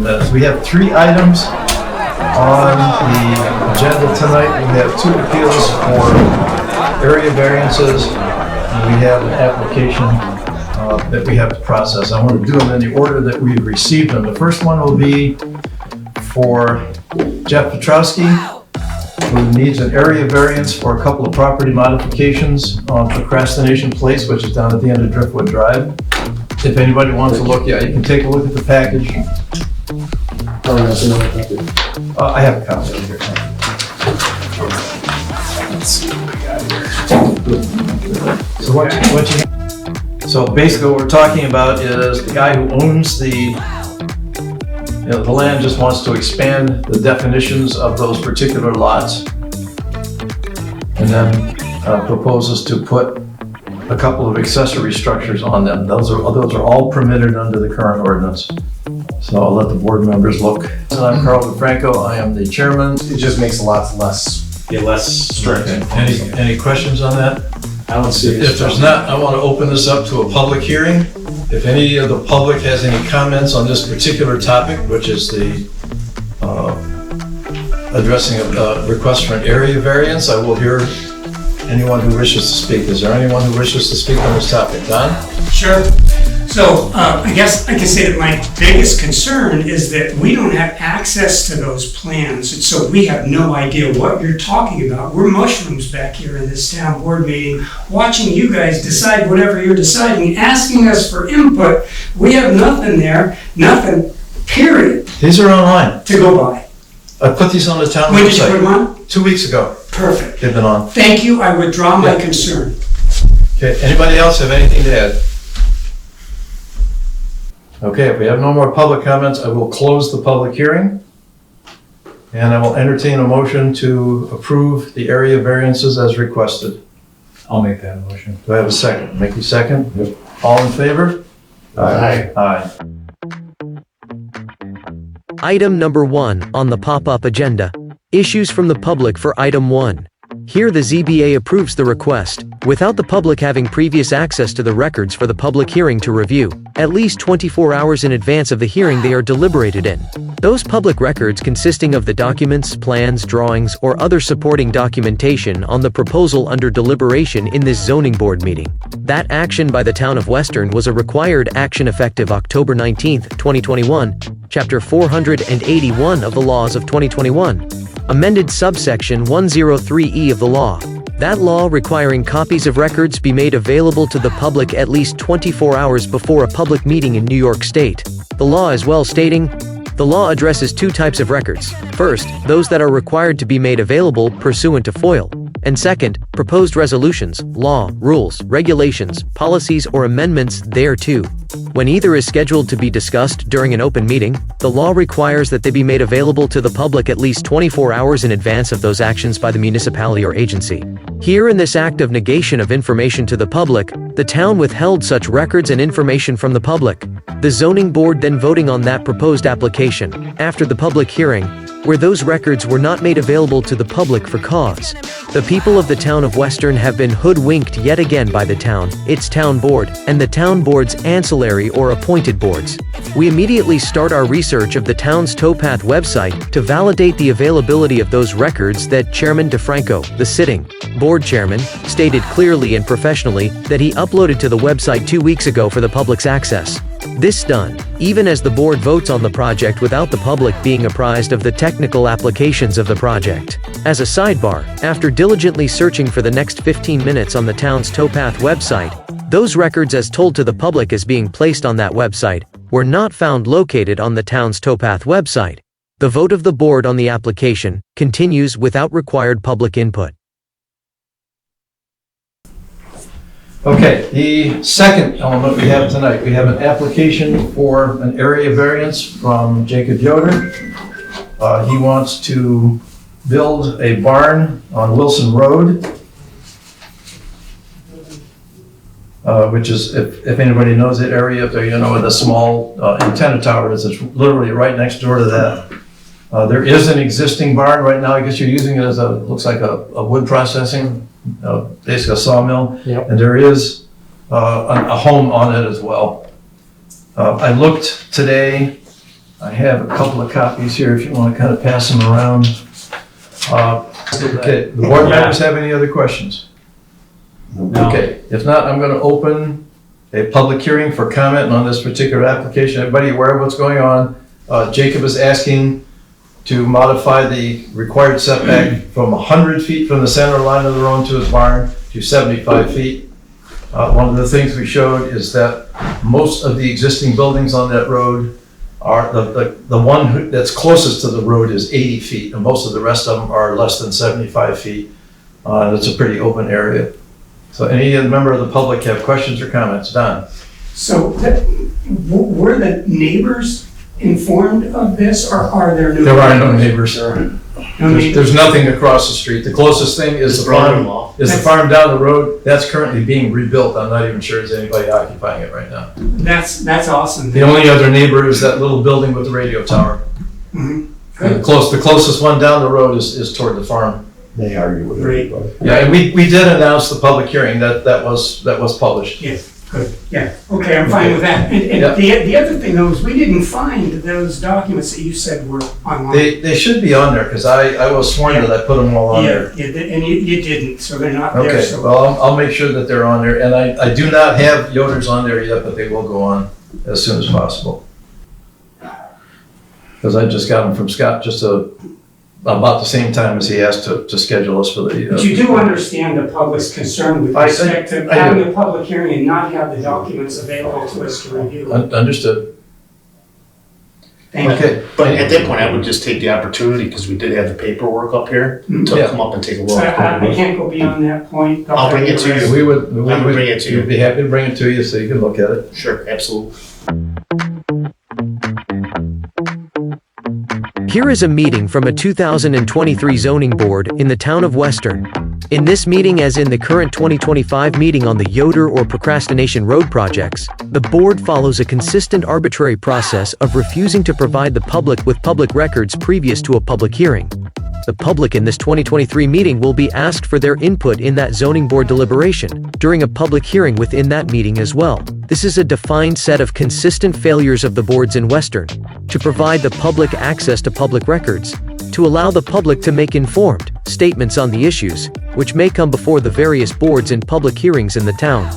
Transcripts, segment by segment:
minutes. We have 3 items on the agenda tonight. We have 2 appeals for area variances, and we have an application that we have to process. I want to do them in the order that we've received them. The first one will be for Jeff Petrowski, who needs an area variance for a couple of property modifications on Procrastination Place, which is down at the end of Driftwood Drive. If anybody wants to look, yeah, you can take a look at the package. Oh, that's another copy. I have a copy of it here. Let's see what we got here. So what you so basically what we're talking about is the guy who owns the land just wants to expand the definitions of those particular lots, and then proposes to put a couple of accessory structures on them. Those are all permitted under the current ordinance. So I'll let the board members look. So I'm Carl DeFranco. I am the chairman. It just makes the lots less strict. Any questions on that? I don't see it. If there's not, I want to open this up to a public hearing. If any of the public has any comments on this particular topic, which is the addressing a request for an area variance, I will hear anyone who wishes to speak. Is there anyone who wishes to speak on this topic? Don? Sure. So I guess I can say that my biggest concern is that we don't have access to those plans, and so we have no idea what you're talking about. We're mushrooms back here in this town board meeting, watching you guys decide whatever you're deciding, asking us for input. We have nothing there, nothing, period, These are online. to go by. I put these on the town When did you put them website on? 2 weeks ago. Perfect. They've been on. Thank you. I withdraw my Yeah. concern. Okay, anybody else have anything to add? Okay, if we have no more public comments, I will close the public hearing. And I will entertain a motion to approve the area variances as requested. I'll make that a motion. Do I have a second? Mickey, second? Yep. All in favor? Aye. Aye. Item number 1 on the pop-up agenda. Issues from the public for item 1. Here the ZBA approves the request, without the public having previous access to the records for the public hearing to review, at least 24 hours in advance of the hearing they are deliberated in. Those public records consisting of the documents, plans, drawings, or other supporting documentation on the proposal under deliberation in this zoning board meeting. That action by the Town of Western was a required action effective October 19, 2021, Chapter 481 of the Laws of 2021. Amended subsection 103E of the law. That law requiring copies of records be made available to the public at least 24 hours before a public meeting in New York State. The law as well stating, the law addresses 2 types of records. First, those that are required to be made available pursuant to FOIL. And second, proposed resolutions, law, rules, regulations, policies, or amendments thereto. When either is scheduled to be discussed during an open meeting, the law requires that they be made available to the public at least 24 hours in advance of those actions by the municipality or agency. Here in this act of negation of information to the public, the town withheld such records and information from the public. The zoning board then voting on that proposed application, after the public hearing, where those records were not made available to the public for cause. The people of the town of Western have been hoodwinked yet again by the town, its town board, and the town board's ancillary or appointed boards. We immediately start our research of the town's towpath website to validate the availability of those records that Chairman DeFranco, the sitting board chairman, stated clearly and professionally that he uploaded to the website 2 weeks ago for the public's access. This done, even as the board votes on the project without the public being apprised of the technical applications of the project. As a sidebar, after diligently searching for the next 15 minutes on the town's towpath website, those records as told to the public as being placed on that website were not found located on the town's towpath website. The vote of the board on the application continues without required public input. Okay, the second element we have tonight, we have an application for an area variance from Jacob Yoder. He wants to build a barn on Wilson Road, which is, if anybody knows that area, if you know where the small antenna tower is, it's literally right next door to that. There is an existing barn right now. I guess you're using it as looks like a wood processing, basically a sawmill. Yep. And there is a home on it as well. I looked today I have a couple of copies here if you want to kind of pass them around. Okay, the board members have any other questions? No. Okay, if not, I'm gonna open a public hearing for comment on this particular application. Everybody aware of what's going on? Jacob is asking to modify the required setback from 100 feet from the center line of the road to his barn to 75 feet. One of the things we showed is that most of the existing buildings on that road are, the one that's closest to the road is 80 feet, and most of the rest of them are less than 75 feet. It's a pretty open area. So any member of the public have questions or comments? Don? So were the neighbors informed of this, or are there no? There are no neighbors. No neighbors? There's nothing across the street. The closest thing is the farm down the road. That's currently being rebuilt. I'm not even sure there's anybody occupying it right now. That's awesome. The only other neighbor is that little building with the radio tower. Mhm. And the closest one down the road is toward the farm. They argue with Great. everybody. Yeah, and we did announce the public hearing that was published. Yes, good, yeah, okay, I'm fine with that. And Yep. the other thing though is we didn't find those documents that you said were online. They should be on there because I was sworn that I put them all on there. Yeah, and you didn't, so they're not there, Okay, so. well, I'll make sure that they're on there, and I do not have Yoder's on there yet, but they will go on as soon as possible. Because I just got them from Scott about the same time as he asked to schedule us for the. But you do understand the public's concern with I respect to do. having a public hearing and not have the documents available to us to review. Understood. Thank you. Okay. But at that point, I would just take the opportunity, because we did have the paperwork up here, to Yeah. come up and take a So look. I can't go beyond that point. I'll bring it to you. We would bring it to you. We'd be happy to bring it to you so you can look at it. Sure, absolutely. Here is a meeting from a 2023 zoning board in the town of Western. In this meeting, as in the current 2025 meeting on the Yoder or Procrastination Road projects, the board follows a consistent arbitrary process of refusing to provide the public with public records previous to a public hearing. The public in this 2023 meeting will be asked for their input in that zoning board deliberation during a public hearing within that meeting as well. This is a defined set of consistent failures of the boards in Western to provide the public access to public records, to allow the public to make informed statements on the issues, which may come before the various boards in public hearings in the town.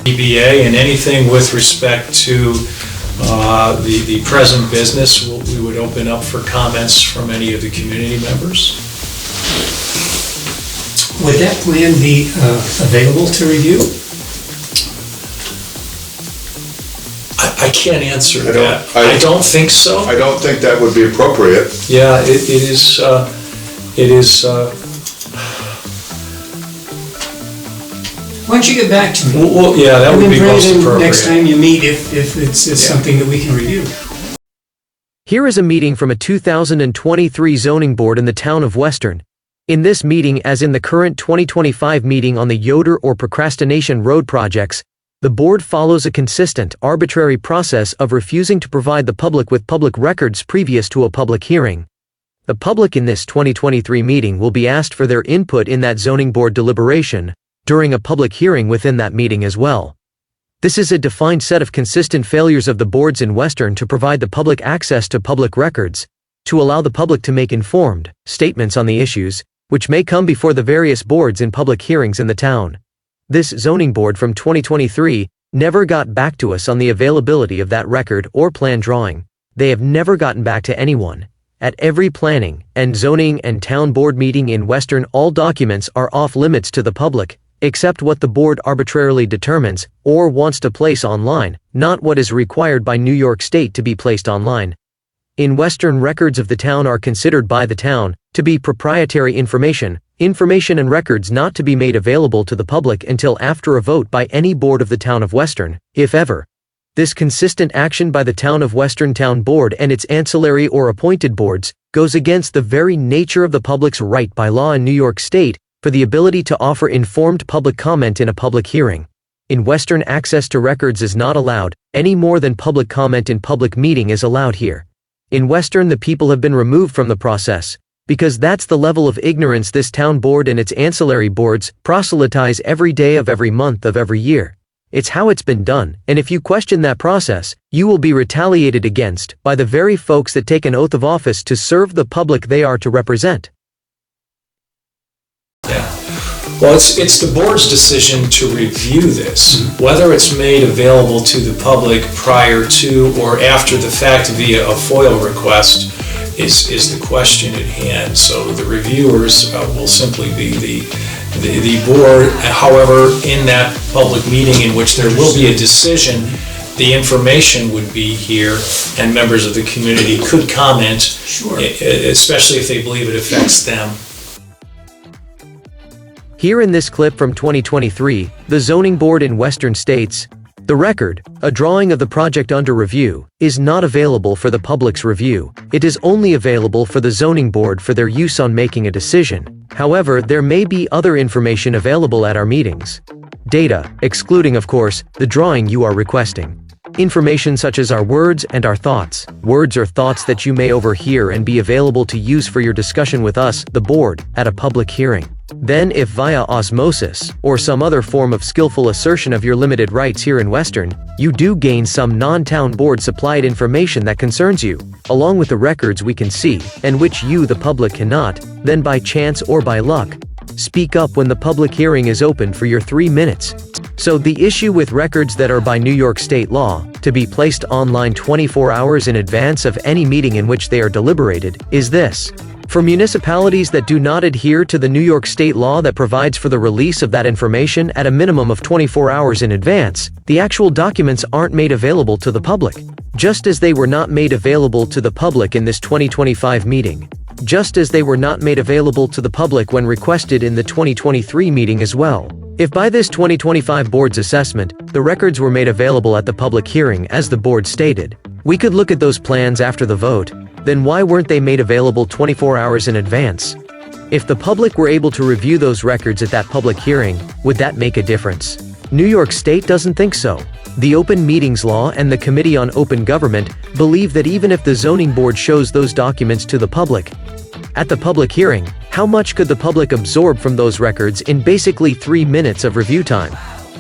ZBA and anything with respect to the present business, we would open up for comments from any of the community members. Would that plan be available to review? I can't answer I don't- that. I- I don't think so. I don't think that would be appropriate. Yeah, it is, Why don't you get back to me? well, yeah, that And would then be bring it most in appropriate. next time you meet if it's something that we can review. Here is a meeting from a 2023 zoning board in the town of Western. In this meeting, as in the current 2025 meeting on the Yoder or Procrastination Road projects, the board follows a consistent, arbitrary process of refusing to provide the public with public records previous to a public hearing. The public in this 2023 meeting will be asked for their input in that zoning board deliberation during a public hearing within that meeting as well. This is a defined set of consistent failures of the boards in Western to provide the public access to public records, to allow the public to make informed statements on the issues, which may come before the various boards in public hearings in the town. This zoning board from 2023 never got back to us on the availability of that record or plan drawing. They have never gotten back to anyone. At every planning and zoning and town board meeting in Western, all documents are off limits to the public, except what the board arbitrarily determines or wants to place online, not what is required by New York State to be placed online. In Western, records of the town are considered by the town to be proprietary information and records not to be made available to the public until after a vote by any board of the town of Western, if ever. This consistent action by the town of Western Town Board and its ancillary or appointed boards goes against the very nature of the public's right by law in New York State for the ability to offer informed public comment in a public hearing. In Western, access to records is not allowed, any more than public comment in public meeting is allowed here. In Western, the people have been removed from the process. because that's the level of ignorance this town board and its ancillary boards proselytize every day of every month of every year. It's how it's been done, and if you question that process, you will be retaliated against by the very folks that take an oath of office to serve the public they are to represent. Yeah. Well, it's the board's decision to review this. Whether it's made available to the public prior to or after the fact via a FOIL request is the question at hand. So the reviewers will simply be the board. However, in that public meeting in which there will be a decision, the information would be here and members of the community could comment, Sure. especially if they believe it affects them. Here in this clip from 2023, the zoning board in Western states, the record, a drawing of the project under review, is not available for the public's review. It is only available for the zoning board for their use on making a decision. However, there may be other information available at our meetings. Data, excluding of course, the drawing you are requesting. Information such as our words and our thoughts. Words or thoughts that you may overhear and be available to use for your discussion with us, the board, at a public hearing. Then, if via osmosis, or some other form of skillful assertion of your limited rights here in Western, you do gain some non-town board supplied information that concerns you, along with the records we can see, and which you, the public, cannot, then by chance or by luck, speak up when the public hearing is open for your 3 minutes. So the issue with records that are by New York state law, to be placed online 24 hours in advance of any meeting in which they are deliberated, is this. For municipalities that do not adhere to the New York state law that provides for the release of that information at a minimum of 24 hours in advance, the actual documents aren't made available to the public, just as they were not made available to the public in this 2025 meeting, just as they were not made available to the public when requested in the 2023 meeting as well. If by this 2025 board's assessment, the records were made available at the public hearing as the board stated, we could look at those plans after the vote. Then why weren't they made available 24 hours in advance? If the public were able to review those records at that public hearing, would that make a difference? New York State doesn't think so. The Open Meetings Law and the Committee on Open Government believe that even if the zoning board shows those documents to the public, at the public hearing, how much could the public absorb from those records in basically 3 minutes of review time?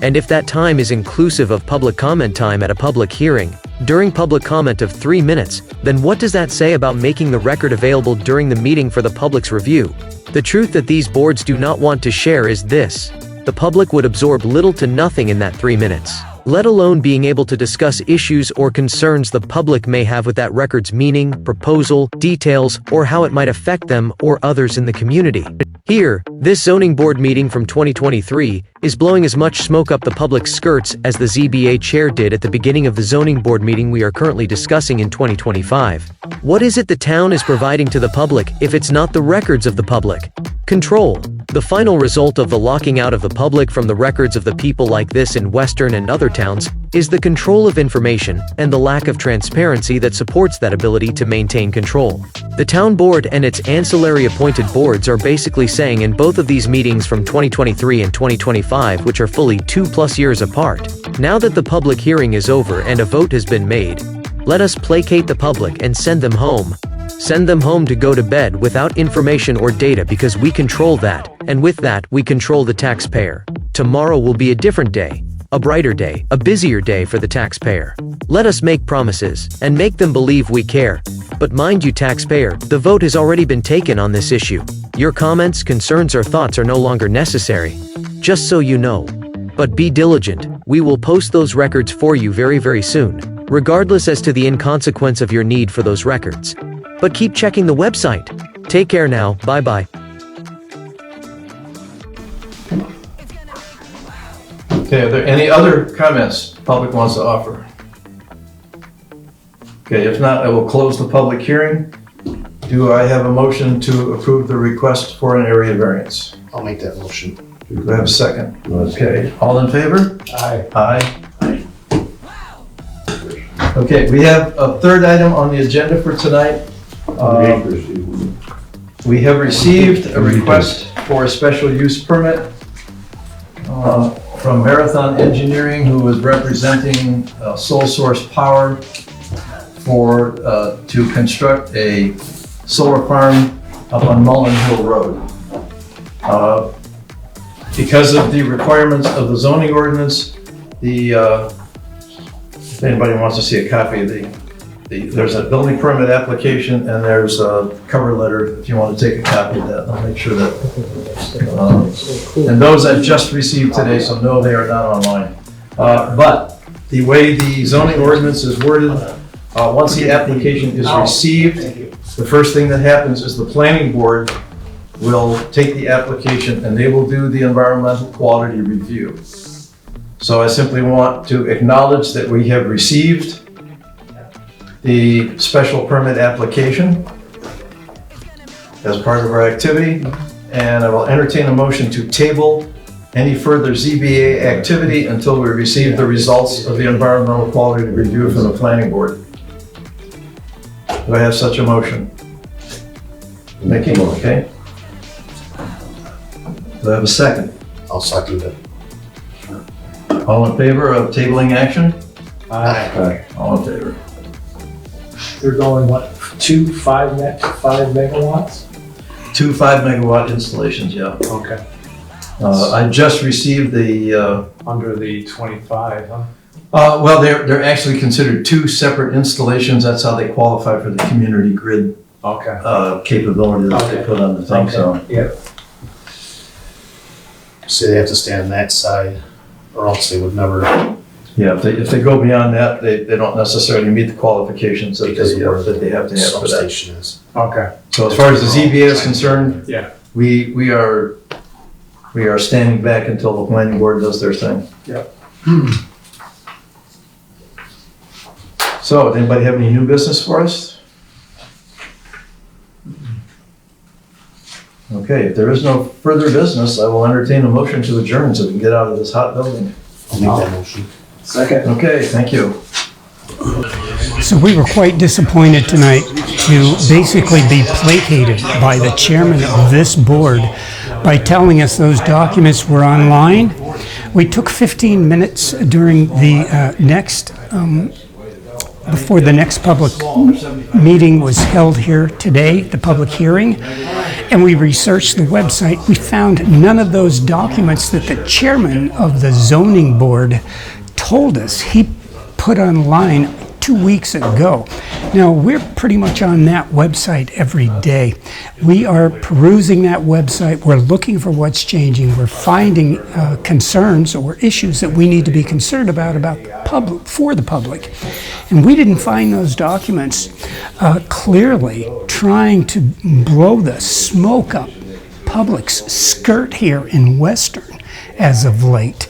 And if that time is inclusive of public comment time at a public hearing, during public comment of 3 minutes, then what does that say about making the record available during the meeting for the public's review? The truth that these boards do not want to share is this: the public would absorb little to nothing in that 3 minutes, let alone being able to discuss issues or concerns the public may have with that record's meaning, proposal, details, or how it might affect them or others in the community. Here, this zoning board meeting from 2023 is blowing as much smoke up the public's skirts as the ZBA chair did at the beginning of the zoning board meeting we are currently discussing in 2025. What is it the town is providing to the public if it's not the records of the public? Control. The final result of the locking out of the public from the records of the people like this in Western and other towns is the control of information and the lack of transparency that supports that ability to maintain control. The town board and its ancillary appointed boards are basically saying in both of these meetings from 2023 and 2025, which are fully 2+ years apart, now that the public hearing is over and a vote has been made, let us placate the public and send them home. Send them home to go to bed without information or data because we control that, and with that we control the taxpayer. Tomorrow will be a different day, a brighter day, a busier day for the taxpayer. Let us make promises, and make them believe we care. But mind you, taxpayer, the vote has already been taken on this issue. Your comments, concerns, or thoughts are no longer necessary. Just so you know. But be diligent, we will post those records for you very, very soon, regardless as to the inconsequence of your need for those records. But keep checking the website. Take care now, bye-bye. Okay, are there any other comments the public wants to offer? Okay, if not, I will close the public hearing. Do I have a motion to approve the request for an area variance? I'll make that motion. Do I have a second? Okay, all in favor? Aye. Aye. Okay, we have a third item on the agenda for tonight. We have received a request for a special use permit from Marathon Engineering, who is representing Sole Source Power to construct a solar farm up on Mullen Hill Road. Because of the requirements of the zoning ordinance, if anybody wants to see a copy of there's a building permit application and there's a cover letter if you want to take a copy of that. I'll make sure that, and those I've just received today, so no, they are not online. But the way the zoning ordinance is worded, once the application is received, the first thing that happens is the planning board will take the application and they will do the environmental quality review. So I simply want to acknowledge that we have received the special permit application as part of our activity, and I will entertain a motion to table any further ZBA activity until we receive the results of the environmental quality review from the planning board. Do I have such a motion? Mickey, okay. Do I have a second? I'll second it. All in favor of tabling action? Aye. All in favor. They're going, what, 5 megawatts? 2 5-megawatt installations, yeah. Okay. I just received the, Under the 25, huh? well, they're actually considered 2 separate installations. That's how they qualify for the community grid Okay. capability that they put on the thing, so. Yep. So they have to stay on that side, or else they would never, Yeah, if they go beyond that, they don't necessarily meet the qualifications that because of where they have to have for that. substation is. Okay. So as far as the ZBA is concerned, Yeah. we are standing back until the planning board does their thing. Yep. So, does anybody have any new business for us? Okay, if there is no further business, I will entertain a motion to adjourn so we can get out of this hot building. I'll make that motion. Second. Okay, thank you. So we were quite disappointed tonight to basically be placated by the chairman of this board by telling us those documents were online. We took 15 minutes during the before the next public meeting was held here today, the public hearing, and we researched the website. We found none of those documents that the chairman of the zoning board told us he put online 2 weeks ago. Now, we're pretty much on that website every day. We are perusing that website. We're looking for what's changing. We're finding concerns or issues that we need to be concerned about for the public. And we didn't find those documents clearly trying to blow the smoke up public's skirt here in Western as of late.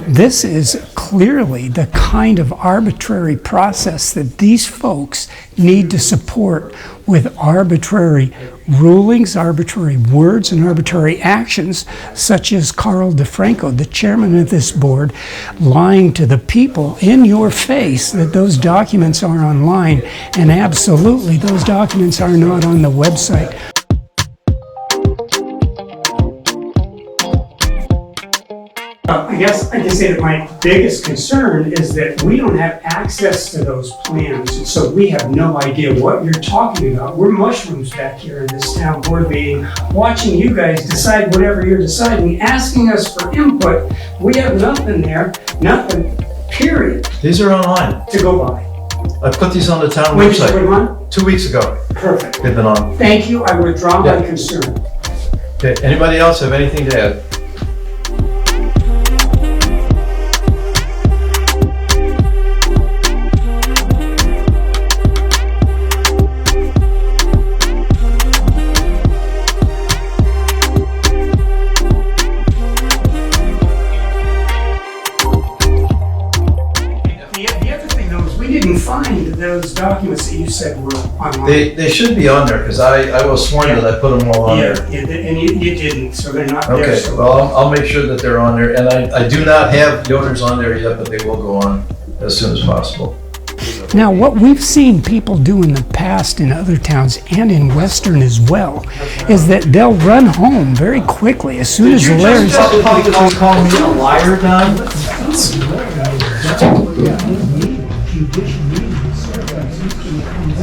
This is clearly the kind of arbitrary process that these folks need to support with arbitrary rulings, arbitrary words, and arbitrary actions, such as Carl DeFranco, the chairman of this board, lying to the people in your face that those documents are online, and absolutely those documents are not on the website. I guess I can say that my biggest concern is that we don't have access to those plans, and so we have no idea what you're talking about. We're mushrooms back here in this town board meeting, watching you guys decide whatever you're deciding, asking us for input. We have nothing there, nothing, period, These are online. to go by. I put these on the town When did you put them website on? 2 weeks ago. Perfect. They've been on. Thank you, I withdraw my Yeah. concern. Okay, anybody else have anything to add? The other thing though is we didn't find those documents that you said were online. They should be on there, because I was sworn that I put them all on there. Yeah, and you didn't, so they're not there. Okay, so- well, I'll make sure that they're on there, and I do not have Yoder's on there yet, but they will go on as soon as possible. Now, what we've seen people do in the past in other towns and in Western as well, is that they'll run home very quickly as soon as Larry's... call me a liar, Don?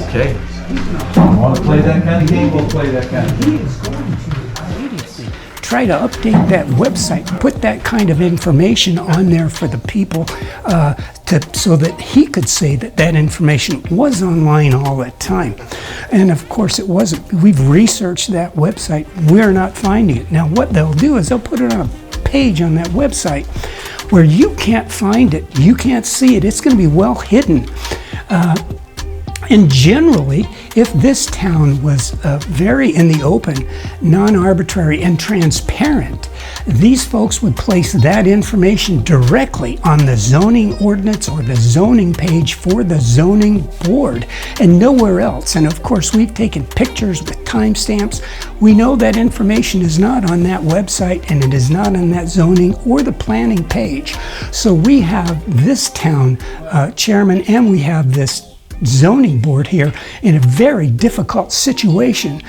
Okay. Want to play play that kind of game, we'll play that kind of game. Try to update that website, put that kind of information on there for the people so that he could say that that information was online all the time. And of course it wasn't. We've researched that website. We're not finding it. Now what they'll do is they'll put it on a page on that website where you can't find it, you can't see it. It's going to be well hidden. And generally, if this town was very in the open, non-arbitrary, and transparent, these folks would place that information directly on the zoning ordinance or the zoning page for the zoning board and nowhere else. And of course, we've taken pictures with timestamps. We know that information is not on that website and it is not on that zoning or the planning page. So we have this town chairman and we have this zoning board here in a very difficult situation,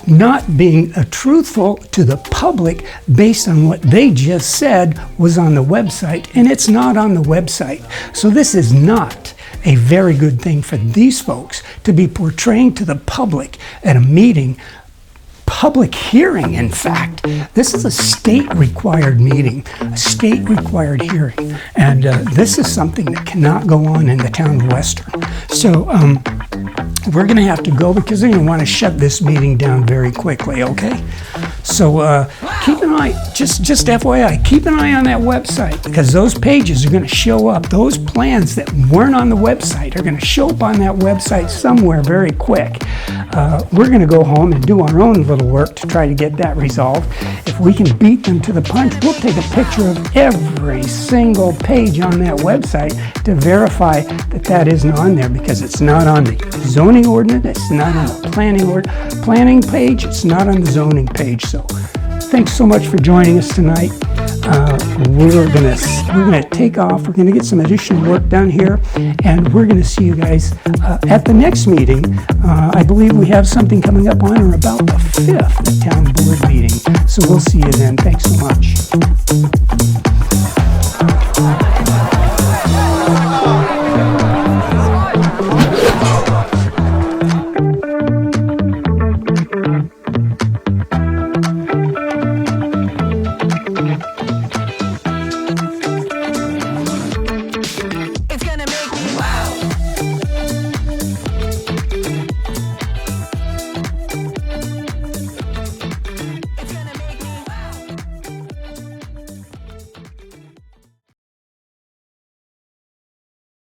not being truthful to the public based on what they just said was on the website, and it's not on the website. So this is not a very good thing for these folks to be portraying to the public at a meeting, public hearing, in fact. This is a state-required meeting, a state-required hearing, and this is something that cannot go on in the town of Western. So we're going to have to go because they're going to want to shut this meeting down very quickly, okay? So keep an eye, just FYI, keep an eye on that website because those pages are going to show up. Those plans that weren't on the website are going to show up on that website somewhere very quick. We're going to go home and do our own little work to try to get that resolved. If we can beat them to the punch, we'll take a picture of every single page on that website to verify that that isn't on there because it's not on the zoning ordinance, it's not on the planning page, it's not on the zoning page. So thanks so much for joining us tonight. We're gonna take off. We're gonna get some additional work done here, and we're gonna see you guys at the next meeting. I believe we have something coming up on or about the 5th town board meeting. So we'll see you then. Thanks so much.